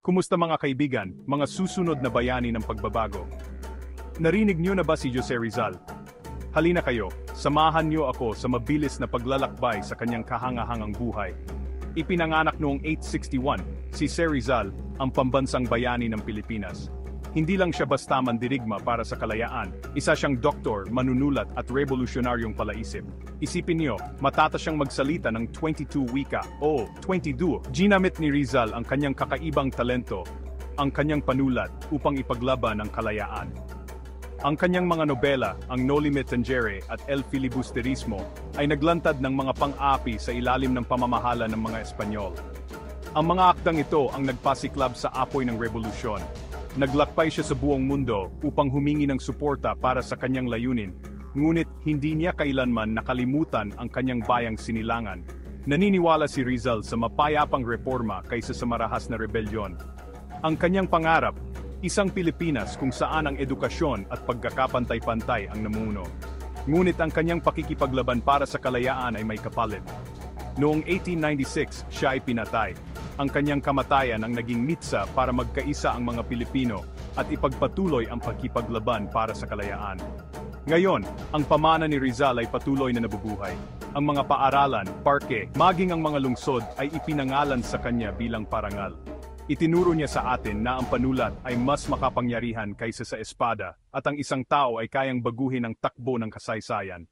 Kumusta mga kaibigan, mga susunod na bayani ng pagbabago? Narinig niyo na ba si Jose Rizal? Halina kayo, samahan niyo ako sa mabilis na paglalakbay sa kanyang kahangahangang buhay. Ipinanganak noong 861, si Jose Rizal, ang pambansang bayani ng Pilipinas. Hindi lang siya basta mandirigma para sa kalayaan, isa siyang doktor, manunulat at revolusyonaryong palaisip. Isipin niyo, matata siyang magsalita ng 22 wika o 22. Ginamit ni Rizal ang kanyang kakaibang talento, ang kanyang panulat upang ipaglaban ang kalayaan. Ang kanyang mga nobela, ang Noli Me Tangere at El Filibusterismo, ay naglantad ng mga pang-api sa ilalim ng pamamahala ng mga Espanyol. Ang mga akdang ito ang nagpasiklab sa apoy ng revolusyon. Naglakbay siya sa buong mundo upang humingi ng suporta para sa kanyang layunin, ngunit hindi niya kailanman nakalimutan ang kanyang bayang sinilangan. Naniniwala si Rizal sa mapayapang reforma kaysa sa marahas na rebelyon. Ang kanyang pangarap, isang Pilipinas kung saan ang edukasyon at pagkakapantay-pantay ang namuno. Ngunit ang kanyang pakikipaglaban para sa kalayaan ay may kapalit. Noong 1896, siya ay pinatay. Ang kanyang kamatayan ang naging mitsa para magkaisa ang mga Pilipino at ipagpatuloy ang pagkipaglaban para sa kalayaan. Ngayon, ang pamana ni Rizal ay patuloy na nabubuhay. Ang mga paaralan, parke, maging ang mga lungsod ay ipinangalan sa kanya bilang parangal. Itinuro niya sa atin na ang panulat ay mas makapangyarihan kaysa sa espada at ang isang tao ay kayang baguhin ang takbo ng kasaysayan.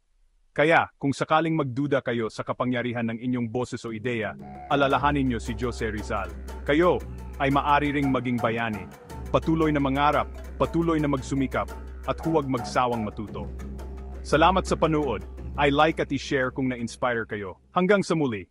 Kaya, kung sakaling magduda kayo sa kapangyarihan ng inyong boses o ideya, alalahanin niyo si Jose Rizal. Kayo ay maaari ring maging bayani. Patuloy na mangarap, patuloy na magsumikap, at huwag magsawang matuto. Salamat sa panood. I like at i-share kung na-inspire kayo. Hanggang sa muli.